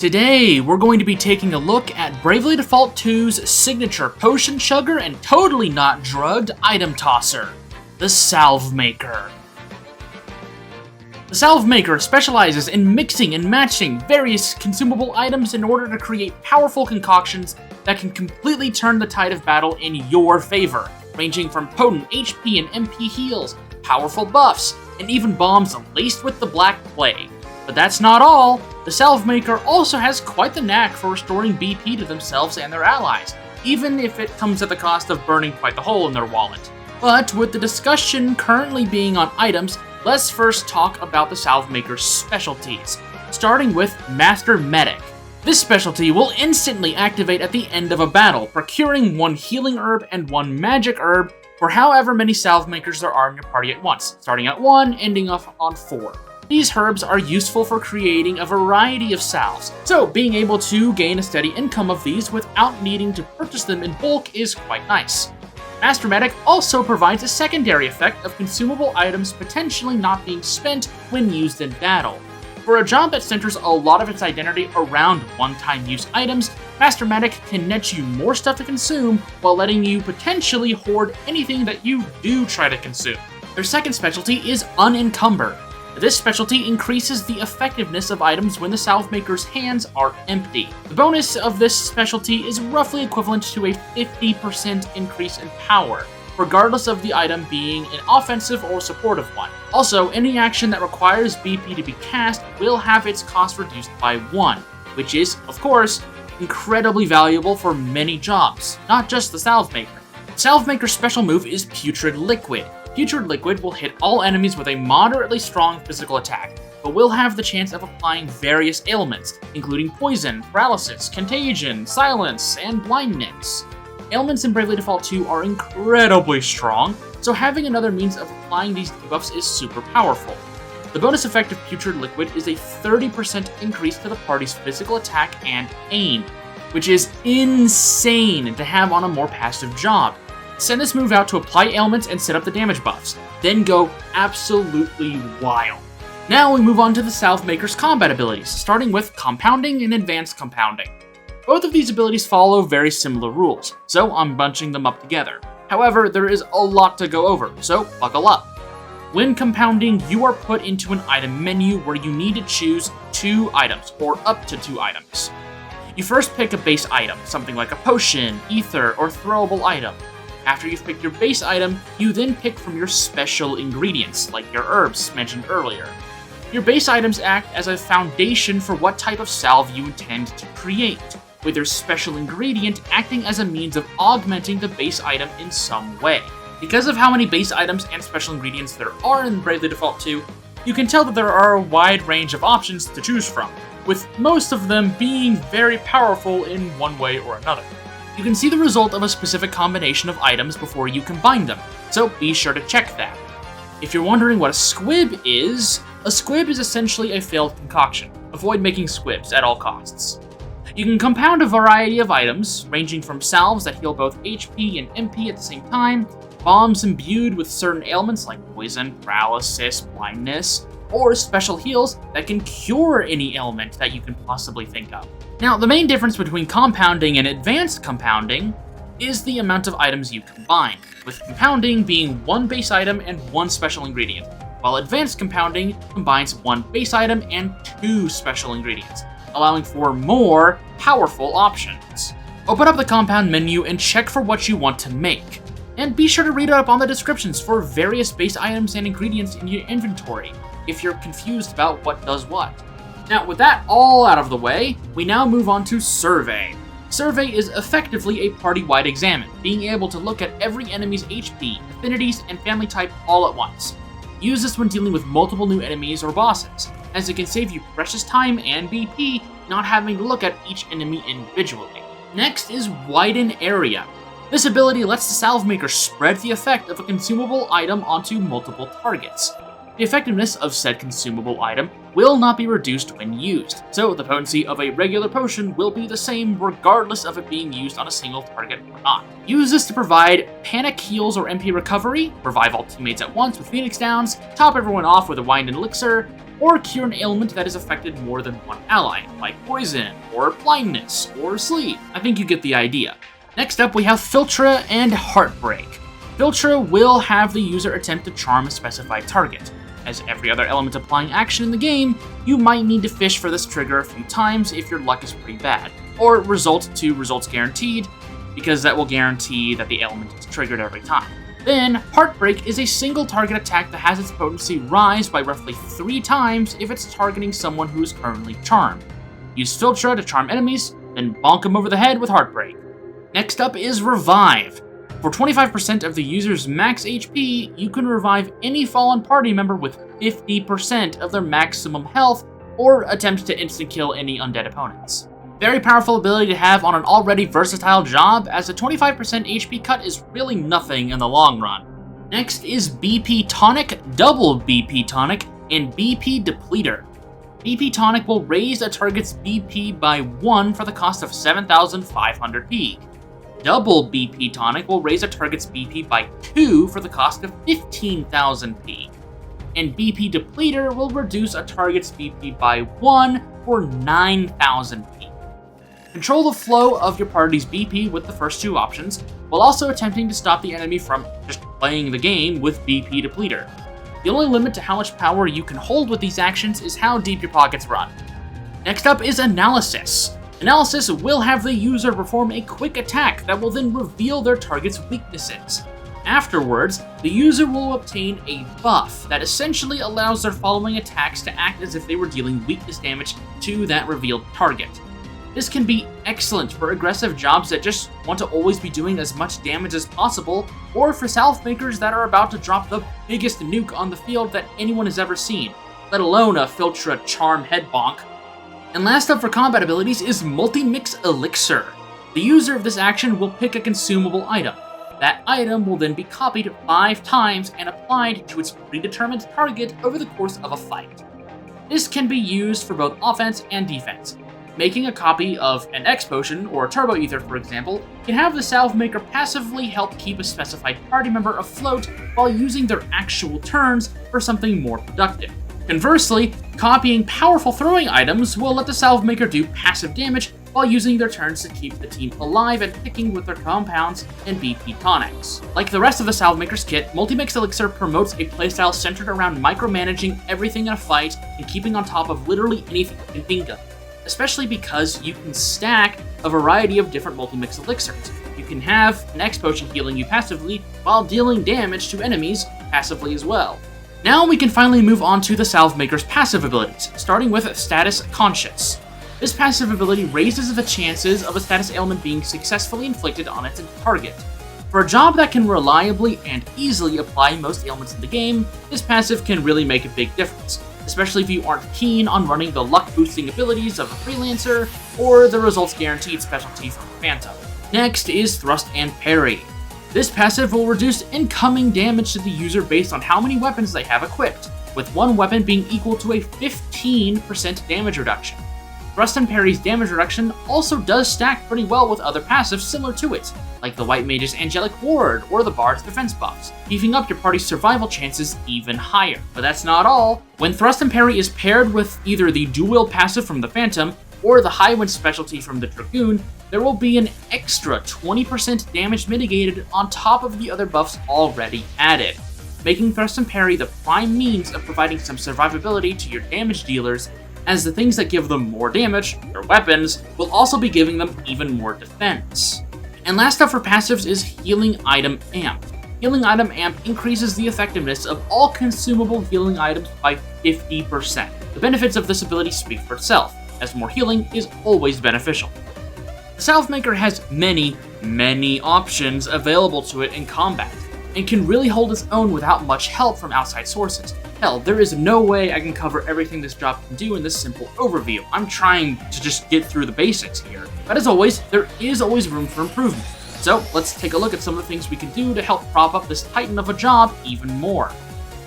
Today, we're going to be taking a look at Bravely Default 2's signature potion chugger and totally not drugged item tosser, the Salve Maker. The Salve Maker specializes in mixing and matching various consumable items in order to create powerful concoctions that can completely turn the tide of battle in your favor, ranging from potent HP and MP heals, powerful buffs, and even bombs laced with the Black Plague. But that's not all. The Salve Maker also has quite the knack for restoring BP to themselves and their allies, even if it comes at the cost of burning quite the hole in their wallet. But with the discussion currently being on items, let's first talk about the Salve Maker's specialties, starting with Master Medic. This specialty will instantly activate at the end of a battle, procuring one healing herb and one magic herb for however many Salve Makers there are in your party at once, starting at 1, ending off on 4. These herbs are useful for creating a variety of salves, so being able to gain a steady income of these without needing to purchase them in bulk is quite nice. Master Medic also provides a secondary effect of consumable items potentially not being spent when used in battle. For a job that centers a lot of its identity around one-time use items, Master Medic can net you more stuff to consume while letting you potentially hoard anything that you do try to consume. Their second specialty is Unencumbered. This specialty increases the effectiveness of items when the Salve Maker's hands are empty. The bonus of this specialty is roughly equivalent to a 50% increase in power, regardless of the item being an offensive or supportive one. Also, any action that requires BP to be cast will have its cost reduced by 1, which is, of course, incredibly valuable for many jobs, not just the Salve Maker. Salve Maker's special move is Putrid Liquid. Putrid Liquid will hit all enemies with a moderately strong physical attack, but will have the chance of applying various ailments, including poison, paralysis, contagion, silence, and blindness. Ailments in Bravely Default 2 are incredibly strong, so having another means of applying these debuffs is super powerful. The bonus effect of Putrid Liquid is a 30% increase to the party's physical attack and aim, which is insane to have on a more passive job. Send this move out to apply ailments and set up the damage buffs, then go absolutely wild. Now we move on to the Salve Maker's combat abilities, starting with Compounding and Advanced Compounding. Both of these abilities follow very similar rules, so I'm bunching them up together. However, there is a lot to go over, so buckle up. When compounding, you are put into an item menu where you need to choose 2 items, or up to 2 items. You first pick a base item, something like a potion, ether, or throwable item. After you've picked your base item, you then pick from your special ingredients, like your herbs mentioned earlier. Your base items act as a foundation for what type of salve you intend to create, with your special ingredient acting as a means of augmenting the base item in some way. Because of how many base items and special ingredients there are in Bravely Default 2, you can tell that there are a wide range of options to choose from, with most of them being very powerful in one way or another. You can see the result of a specific combination of items before you combine them, so be sure to check that. If you're wondering what a squib is essentially a failed concoction. Avoid making squibs at all costs. You can compound a variety of items, ranging from salves that heal both HP and MP at the same time, bombs imbued with certain ailments like poison, paralysis, blindness, or special heals that can cure any ailment that you can possibly think of. Now, the main difference between compounding and advanced compounding is the amount of items you combine, with compounding being 1 base item and 1 special ingredient, while advanced compounding combines 1 base item and 2 special ingredients, allowing for more powerful options. Open up the compound menu and check for what you want to make, and be sure to read up on the descriptions for various base items and ingredients in your inventory if you're confused about what does what. Now, with that all out of the way, we now move on to Survey. Survey is effectively a party-wide examine, being able to look at every enemy's HP, affinities, and family type all at once. Use this when dealing with multiple new enemies or bosses, as it can save you precious time and BP not having to look at each enemy individually. Next is Widen Area. This ability lets the Salve Maker spread the effect of a consumable item onto multiple targets. The effectiveness of said consumable item will not be reduced when used, so the potency of a regular potion will be the same regardless of it being used on a single target or not. Use this to provide panic heals or MP recovery, revive all teammates at once with Phoenix Downs, top everyone off with a Wind and Elixir, or cure an ailment that has affected more than one ally, like poison, or blindness, or sleep. I think you get the idea. Next up, we have Filtra and Heartbreak. Filtra will have the user attempt to charm a specified target. As every other element applying action in the game, you might need to fish for this trigger a few times if your luck is pretty bad, or result to results guaranteed, because that will guarantee that the element is triggered every time. Then, Heartbreak is a single target attack that has its potency rise by roughly 3 times if it's targeting someone who is currently charmed. Use Filtra to charm enemies, then bonk them over the head with Heartbreak. Next up is Revive. For 25% of the user's max HP, you can revive any fallen party member with 50% of their maximum health, or attempt to instant-kill any undead opponents. Very powerful ability to have on an already versatile job, as a 25% HP cut is really nothing in the long run. Next is BP Tonic, Double BP Tonic, and BP Depleter. BP Tonic will raise a target's BP by 1 for the cost of 7,500p. Double BP Tonic will raise a target's BP by 2 for the cost of 15,000p. And BP Depleter will reduce a target's BP by 1 for 9,000p. Control the flow of your party's BP with the first 2 options, while also attempting to stop the enemy from just playing the game with BP Depleter. The only limit to how much power you can hold with these actions is how deep your pockets run. Next up is Analysis. Analysis will have the user perform a quick attack that will then reveal their target's weaknesses. Afterwards, the user will obtain a buff that essentially allows their following attacks to act as if they were dealing weakness damage to that revealed target. This can be excellent for aggressive jobs that just want to always be doing as much damage as possible, or for salve makers that are about to drop the biggest nuke on the field that anyone has ever seen, let alone a Filtra charm head bonk. And last up for combat abilities is Multi-Mix Elixir. The user of this action will pick a consumable item. That item will then be copied 5 times and applied to its predetermined target over the course of a fight. This can be used for both offense and defense. Making a copy of an X potion, or a Turbo Ether for example, can have the salve maker passively help keep a specified party member afloat while using their actual turns for something more productive. Conversely, copying powerful throwing items will let the salve maker do passive damage while using their turns to keep the team alive and picking with their compounds and BP tonics. Like the rest of the salve maker's kit, Multi-Mix Elixir promotes a playstyle centered around micromanaging everything in a fight and keeping on top of literally anything you can think of, especially because you can stack a variety of different multi-mix elixirs. You can have an X potion healing you passively while dealing damage to enemies passively as well. Now we can finally move on to the salve maker's passive abilities, starting with Status Conscious. This passive ability raises the chances of a status ailment being successfully inflicted on its target. For a job that can reliably and easily apply most ailments in the game, this passive can really make a big difference, especially if you aren't keen on running the luck-boosting abilities of a Freelancer or the results guaranteed specialty from Fanta. Next is Thrust and Parry. This passive will reduce incoming damage to the user based on how many weapons they have equipped, with one weapon being equal to a 15% damage reduction. Thrust and Parry's damage reduction also does stack pretty well with other passives similar to it, like the White Mage's Angelic Ward or the Bard's defense buffs, beefing up your party's survival chances even higher. But that's not all. When Thrust and Parry is paired with either the Dual passive from the Phantom or the High Wind specialty from the Dragoon, there will be an extra 20% damage mitigated on top of the other buffs already added, making Thrust and Parry the prime means of providing some survivability to your damage dealers, as the things that give them more damage, their weapons, will also be giving them even more defense. And last up for passives is Healing Item Amp. Healing Item Amp increases the effectiveness of all consumable healing items by 50%. The benefits of this ability speak for itself, as more healing is always beneficial. The Salve Maker has many options available to it in combat, and can really hold its own without much help from outside sources. Hell, there is no way I can cover everything this job can do in this simple overview. I'm trying to just get through the basics here. But as always, there is always room for improvement. So let's take a look at some of the things we can do to help prop up this titan of a job even more.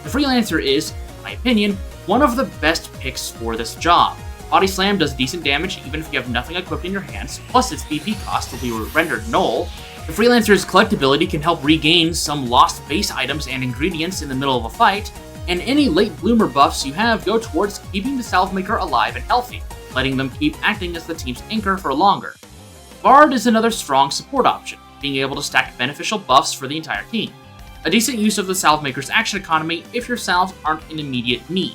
The Freelancer is, in my opinion, one of the best picks for this job. Body Slam does decent damage even if you have nothing equipped in your hands, plus its BP cost will be rendered null. The Freelancer's collectability can help regain some lost base items and ingredients in the middle of a fight, and any late bloomer buffs you have go towards keeping the Salve Maker alive and healthy, letting them keep acting as the team's anchor for longer. Bard is another strong support option, being able to stack beneficial buffs for the entire team. A decent use of the Salve Maker's action economy if your salves aren't in immediate need.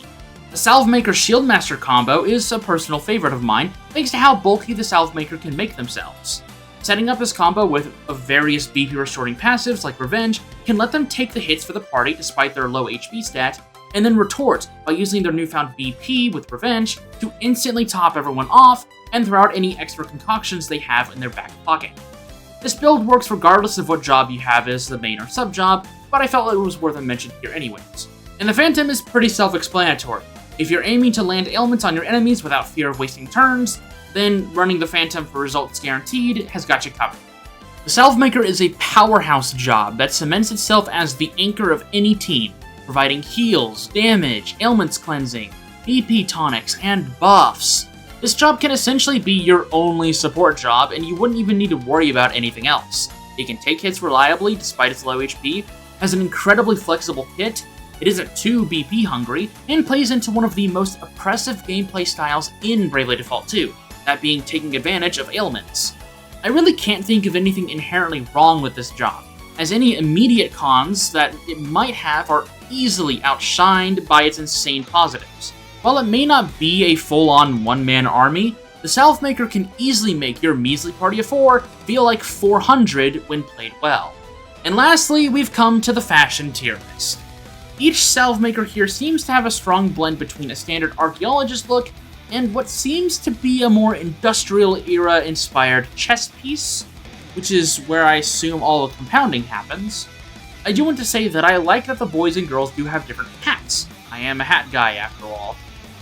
The Salve Maker Shieldmaster combo is a personal favorite of mine, thanks to how bulky the Salve Maker can make themselves. Setting up this combo with various BP restoring passives like Revenge can let them take the hits for the party despite their low HP stat, and then retort by using their newfound BP with Revenge to instantly top everyone off and throw out any extra concoctions they have in their back pocket. This build works regardless of what job you have as the main or sub job, but I felt it was worth a mention here anyways. And the Phantom is pretty self-explanatory. If you're aiming to land ailments on your enemies without fear of wasting turns, then running the Phantom for results guaranteed has got you covered. The Salve Maker is a powerhouse job that cements itself as the anchor of any team, providing heals, damage, ailments cleansing, BP tonics, and buffs. This job can essentially be your only support job, and you wouldn't even need to worry about anything else. It can take hits reliably despite its low HP, has an incredibly flexible kit, it isn't too BP hungry, and plays into one of the most oppressive gameplay styles in Bravely Default 2, that being taking advantage of ailments. I really can't think of anything inherently wrong with this job, as any immediate cons that it might have are easily outshined by its insane positives. While it may not be a full-on one-man army, the Salve Maker can easily make your measly party of 4 feel like 400 when played well. And lastly, we've come to the fashion tier list. Each Salve Maker here seems to have a strong blend between a standard archaeologist look and what seems to be a more industrial-era inspired chess piece, which is where I assume all the compounding happens. I do want to say that I like that the boys and girls do have different hats. I am a hat guy after all.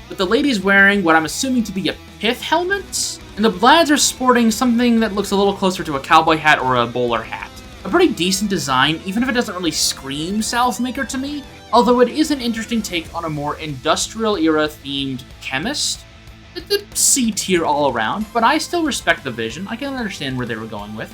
With the ladies wearing what I'm assuming to be a pith helmet, and the lads are sporting something that looks a little closer to a cowboy hat or a bowler hat. A pretty decent design, even if it doesn't really scream Salve Maker to me, although it is an interesting take on a more industrial-era themed chemist. It's C tier all around, but I still respect the vision. I can understand where they were going with.